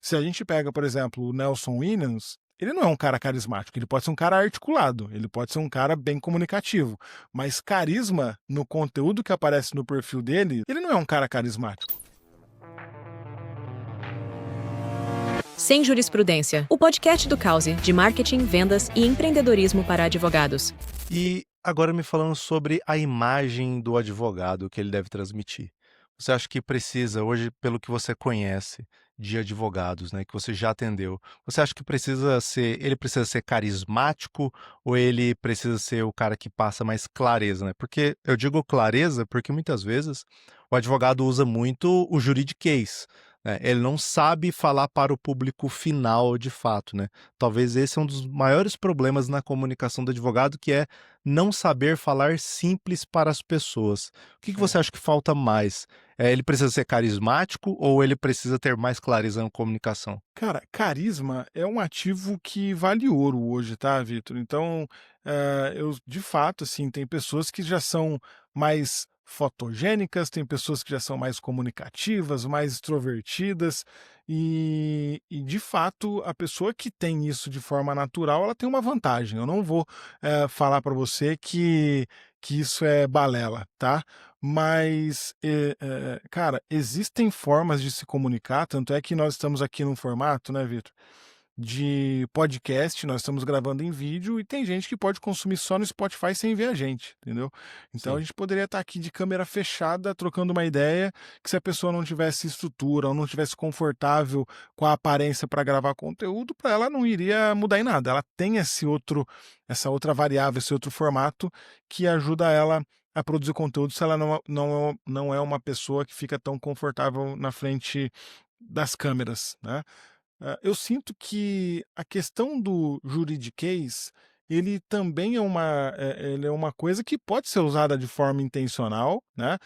Se a gente pega, por exemplo, o Nelson Williams, ele não é um cara carismático, ele pode ser um cara articulado, ele pode ser um cara bem comunicativo, mas carisma no conteúdo que aparece no perfil dele, ele não é um cara carismático. Sem Jurisprudência, o podcast do Causi de marketing, vendas e empreendedorismo para advogados. E agora me falando sobre a imagem do advogado que ele deve transmitir. Você acha que precisa, hoje, pelo que você conhece de advogados, né, que você já atendeu, você acha que ele precisa ser carismático ou ele precisa ser o cara que passa mais clareza, né? Porque eu digo clareza porque muitas vezes o advogado usa muito o juridiquês, né? Ele não sabe falar para o público final de fato, né? Talvez esse é um dos maiores problemas na comunicação do advogado, que é não saber falar simples para as pessoas. O que você acha que falta mais? Ele precisa ser carismático ou ele precisa ter mais clareza na comunicação? Cara, carisma é um ativo que vale ouro hoje, tá, Vitor? Então, eu de fato, assim, tem pessoas que já são mais fotogênicas, tem pessoas que já são mais comunicativas, mais extrovertidas, e de fato, a pessoa que tem isso de forma natural, ela tem uma vantagem. Eu não vou, falar para você que isso é balela, tá? Mas, cara, existem formas de se comunicar, tanto é que nós estamos aqui num formato, né, Vitor, de podcast, nós estamos gravando em vídeo e tem gente que pode consumir só no Spotify sem ver a gente, entendeu? Então a Sim. gente poderia estar aqui de câmera fechada, trocando uma ideia, que se a pessoa não tivesse estrutura ou não tivesse confortável com a aparência para gravar conteúdo, para ela não iria mudar em nada. Ela tem essa outra variável, esse outro formato que ajuda ela a produzir conteúdo se ela não é uma pessoa que fica tão confortável na frente das câmeras, né? Eu sinto que a questão do juridiquês, ele também ele é uma coisa que pode ser usada de forma intencional, né,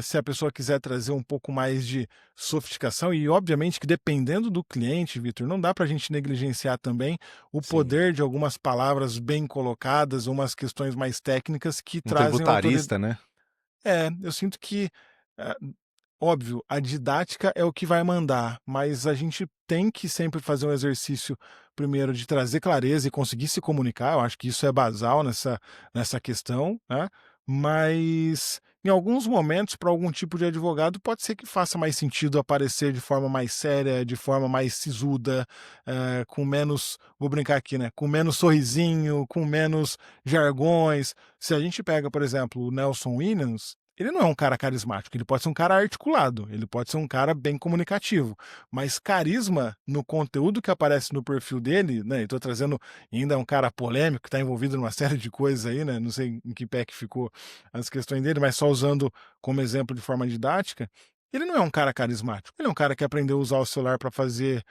se a pessoa quiser trazer um pouco mais de sofisticação e obviamente que dependendo do cliente, Vitor, não dá para a gente negligenciar também o Sim. poder de algumas palavras bem colocadas, umas questões mais técnicas que Um trazem autoridade. tributarista, né? Eu sinto que, eh, óbvio, a didática é o que vai mandar, mas a gente tem que sempre fazer um exercício, primeiro, de trazer clareza e conseguir se comunicar. Eu acho que isso é basal nessa questão, né? Mas em alguns momentos, para algum tipo de advogado, pode ser que faça mais sentido aparecer de forma mais séria, de forma mais sisuda, com menos, vou brincar aqui, né? Com menos sorrisinho, com menos jargões. Se a gente pega, por exemplo, o Nelson Williams, ele não é um cara carismático, ele pode ser um cara articulado, ele pode ser um cara bem comunicativo, mas carisma no conteúdo que aparece no perfil dele, né? Eu tô trazendo ainda um cara polêmico que está envolvido numa série de coisas aí, né? Não sei em que pé que ficou as questões dele, mas só usando como exemplo de forma didática. Ele não é um cara carismático, ele é um cara que aprendeu a usar o celular para fazer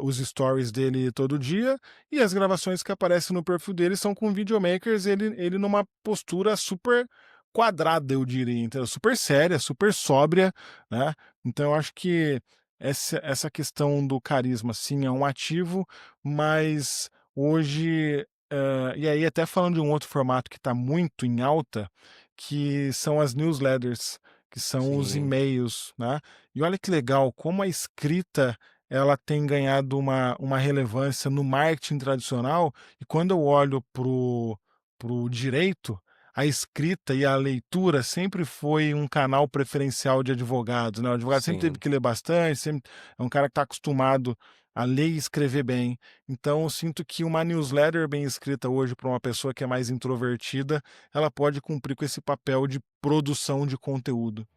os stories dele todo dia, e as gravações que aparecem no perfil dele são com videomakers, ele numa postura super quadrada, eu diria, então, super séria, super sóbria, né. Então eu acho que essa questão do carisma, sim, é um ativo, mas hoje, e aí até falando de um outro formato que está muito em alta, que são as newsletters, que são os Sim. e-mails, né. E olha que legal como a escrita, ela tem ganhado uma relevância no marketing tradicional, e quando eu olho pro direito, a escrita e a leitura sempre foi um canal preferencial de advogados, né, o advogado sempre teve Sim. que ler bastante, sempre é um cara que está acostumado a ler e escrever bem. Então eu sinto que uma newsletter bem escrita hoje para uma pessoa que é mais introvertida, ela pode cumprir com esse papel de produção de conteúdo.